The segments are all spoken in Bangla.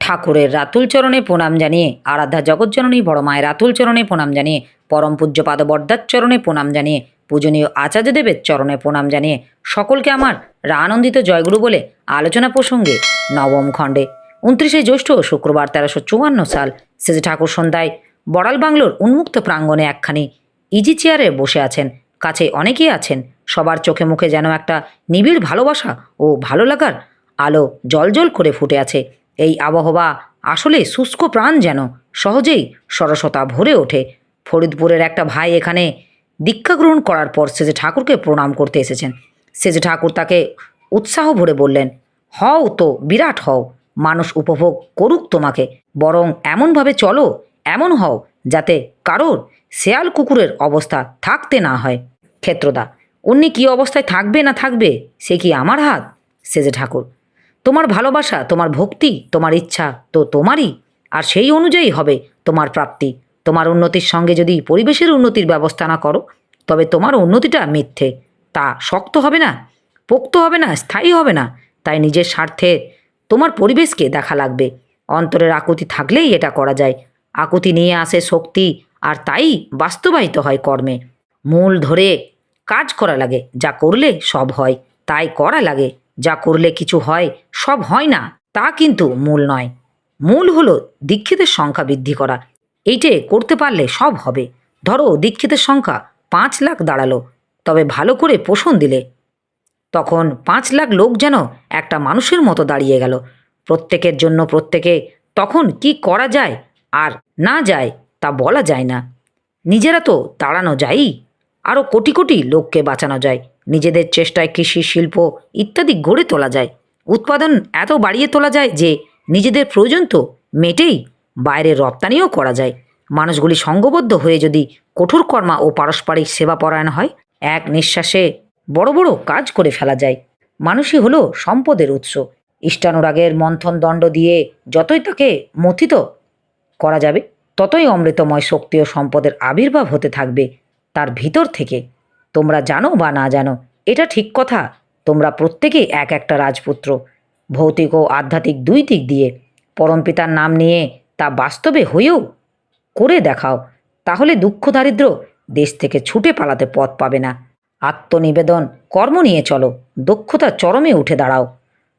ঠাকুরের রাতুল চরণে প্রণাম জানিয়ে, আরাধ্যা জগৎজননী বড় মায়ের রাতুল চরণে প্রণাম জানিয়ে, পরম পূজ্যপাদ বরদার চরণে প্রণাম জানিয়ে, পূজনীয় আচার্যদেবের চরণে প্রণাম জানিয়ে সকলকে আমার আনন্দিত জয়গুরু বলে আলোচনা প্রসঙ্গে নবম খণ্ডে 29শে জ্যৈষ্ঠ শুক্রবার 1354 সাল শ্রী ঠাকুর সন্ধ্যায় বড়াল বাংলোর উন্মুক্ত প্রাঙ্গণে একখানি ইজি চেয়ারে বসে আছেন। কাছে অনেকেই আছেন। সবার চোখে মুখে যেন একটা নিবিড় ভালোবাসা ও ভালো লাগার আলো জলজল করে ফুটে আছে। এই আবহাওয়া আসলে শুষ্ক প্রাণ যেন সহজেই সরসতা ভরে ওঠে। ফরিদপুরের একটা ভাই এখানে দীক্ষা গ্রহণ করার পর সেজে ঠাকুরকে প্রণাম করতে এসেছেন। সেজে ঠাকুর তাকে উৎসাহ ভরে বললেন, হও তো বিরাট হও, মানুষ উপভোগ করুক তোমাকে, বরং এমনভাবে চলো, এমন হও যাতে কারোর শেয়াল কুকুরের অবস্থা থাকতে না হয়। ক্ষেত্রদা, অন্য কী অবস্থায় থাকবে না থাকবে সে কি আমার হাত? সেজে ঠাকুর, তোমার ভালোবাসা, তোমার ভক্তি, তোমার ইচ্ছা তো তোমারই, আর সেই অনুযায়ী হবে তোমার প্রাপ্তি। তোমার উন্নতির সঙ্গে যদি পরিবেশের উন্নতির ব্যবস্থা না করো, তবে তোমার উন্নতিটা মিথ্যে। তা শক্ত হবে না, পোক্ত হবে না, স্থায়ী হবে না। তাই নিজের স্বার্থে তোমার পরিবেশকে দেখা লাগবে। অন্তরের আকুতি থাকলেই এটা করা যায়। আকুতি নিয়ে আসে শক্তি, আর তাই বাস্তবায়িত হয় কর্মে। মূল ধরে কাজ করা লাগে, যা করলে সব হয়। তাই করা লাগে, যা করলে কিছু হয়, সব হয় না তা কিন্তু মূল নয়। মূল হলো দীক্ষিতের সংখ্যা বৃদ্ধি করা। এইটে করতে পারলে সব হবে। ধরো দীক্ষিতের সংখ্যা 5 লাখ দাঁড়ালো, তবে ভালো করে পোষণ দিলে তখন 5 লাখ লোক যেন একটা মানুষের মতো দাঁড়িয়ে গেল। প্রত্যেকের জন্য প্রত্যেকে তখন কি করা যায় আর না যায় তা বলা যায় না। নিজেরা তো দাঁড়ানো যায়ই, আরও কোটি কোটি লোককে বাঁচানো যায়। নিজেদের চেষ্টায় কৃষি, শিল্প ইত্যাদি গড়ে তোলা যায়। উৎপাদন এত বাড়িয়ে তোলা যায় যে নিজেদের প্রয়োজন তো মেটেই, বাইরে রপ্তানিও করা যায়। মানুষগুলি সঙ্গবদ্ধ হয়ে যদি কঠোর কর্মা ও পারস্পরিক সেবা পরায়ণ হয়, এক নিঃশ্বাসে বড় বড় কাজ করে ফেলা যায়। মানুষই হলো সম্পদের উৎস। ইষ্টানুরাগের মন্থন দণ্ড দিয়ে যতই তাকে মথিত করা যাবে, ততই অমৃতময় শক্তি ও সম্পদের আবির্ভাব হতে থাকবে তার ভিতর থেকে। তোমরা জানো বা না জানো, এটা ঠিক কথা, তোমরা প্রত্যেকেই এক একটা রাজপুত্র। ভৌতিক ও আধ্যাত্মিক দুই দিক দিয়ে পরমপিতার নাম নিয়ে তা বাস্তবে হয়েও করে দেখাও, তাহলে দুঃখ দারিদ্র দেশ থেকে ছুটে পালাতে পথ পাবে না। আত্মনিবেদন কর্ম নিয়ে চলো, দক্ষতা চরমে উঠে দাঁড়াও।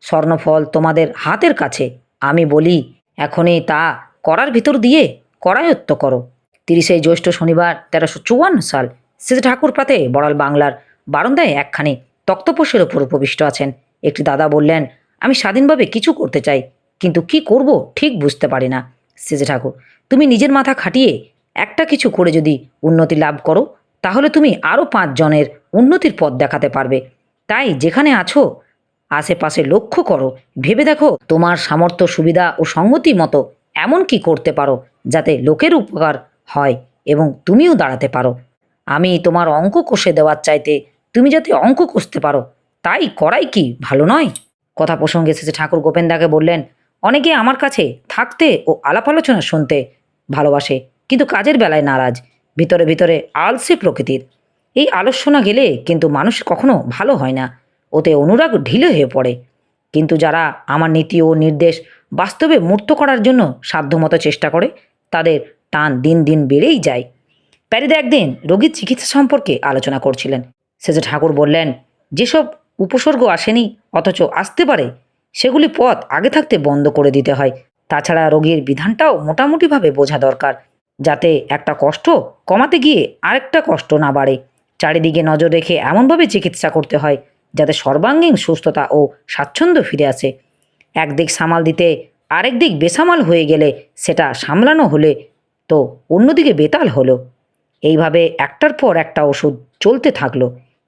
স্বর্ণফল তোমাদের হাতের কাছে। আমি বলি এখনই তা করার ভিতর দিয়ে করায়ত্ত করো। 30শে জ্যৈষ্ঠ শনিবার 1354 সাল শ্রী ঠাকুর প্রাতে বড়াল বাংলার বারান্দায় একখানি তক্তপোষের ওপর উপবিষ্ট আছেন। একটি দাদা বললেন, আমি স্বাধীনভাবে কিছু করতে চাই, কিন্তু কি করব ঠিক বুঝতে পারি না। শ্রী ঠাকুর, তুমি নিজের মাথা খাটিয়ে একটা কিছু করে যদি উন্নতি লাভ করো, তাহলে তুমি আরও 5 জনের উন্নতির পথ দেখাতে পারবে। তাই যেখানে আছো আশেপাশে লক্ষ্য করো, ভেবে দেখো তোমার সামর্থ্য, সুবিধা ও সঙ্গতি মতো এমন কি করতে পারো যাতে লোকের উপকার হয় এবং তুমিও দাঁড়াতে পারো। আমি তোমার অঙ্ক কষে দেওয়ার চাইতে তুমি যাতে অঙ্ক কষতে পারো, তাই করাই কি ভালো নয়? কথা প্রসঙ্গে এসেছে ঠাকুর গোপেনদাকে বললেন, অনেকে আমার কাছে থাকতে ও আলাপ আলোচনা শুনতে ভালোবাসে, কিন্তু কাজের বেলায় নারাজ, ভিতরে ভিতরে আলসে প্রকৃতির। এই আলস্যনা গেলে কিন্তু মানুষ কখনো ভালো হয় না, ওতে অনুরাগ ঢিলে হয়ে পড়ে। কিন্তু যারা আমার নীতি ও নির্দেশ বাস্তবে মূর্ত করার জন্য সাধ্যমতো চেষ্টা করে, তাদের টান দিন দিন বেড়েই যায়। প্যারিদা একদিন রোগীর চিকিৎসা সম্পর্কে আলোচনা করছিলেন। শেষে ঠাকুর বললেন, যেসব উপসর্গ আসেনি অথচ আসতে পারে, সেগুলি পথ আগে থাকতে বন্ধ করে দিতে হয়। তাছাড়া রোগীর বিধানটাও মোটামুটিভাবে বোঝা দরকার, যাতে একটা কষ্ট কমাতে গিয়ে আরেকটা কষ্ট না বাড়ে। চারিদিকে নজর রেখে এমনভাবে চিকিৎসা করতে হয় যাতে সর্বাঙ্গীন সুস্থতা ও স্বাচ্ছন্দ্য ফিরে আসে। একদিক সামাল দিতে আরেক দিক বেসামাল হয়ে গেলে সেটা সামলানো হলে তো অন্যদিকে বেতাল হলো। এইভাবে একটার পর একটা ওষুধ চলতে থাকলো।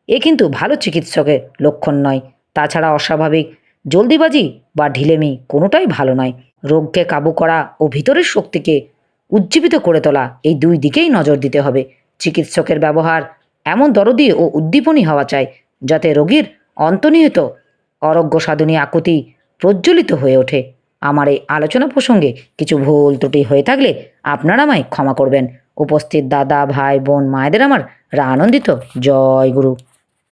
এ কিন্তু ভালো চিকিৎসকের লক্ষণ নয়। তাছাড়া অস্বাভাবিক জলদিবাজি বা ঢিলেমি কোনোটাই ভালো নয়। রোগকে কাবু করা ও ভিতরের শক্তিকে উজ্জীবিত করে তোলা, এই দুই দিকেই নজর দিতে হবে। চিকিৎসকের ব্যবহার এমন দরদি ও উদ্দীপনী হওয়া চাই যাতে রোগীর অন্তর্নিহিত অরোগ্য সাধনী আকুতি প্রজ্বলিত হয়ে ওঠে। আমার এই আলোচনা প্রসঙ্গে কিছু ভুল ত্রুটি হয়ে থাকলে আপনারা আমায় ক্ষমা করবেন। উপস্থিত দাদা, ভাই, বোন, মায়েদের আমার আনন্দিত জয় গুরু।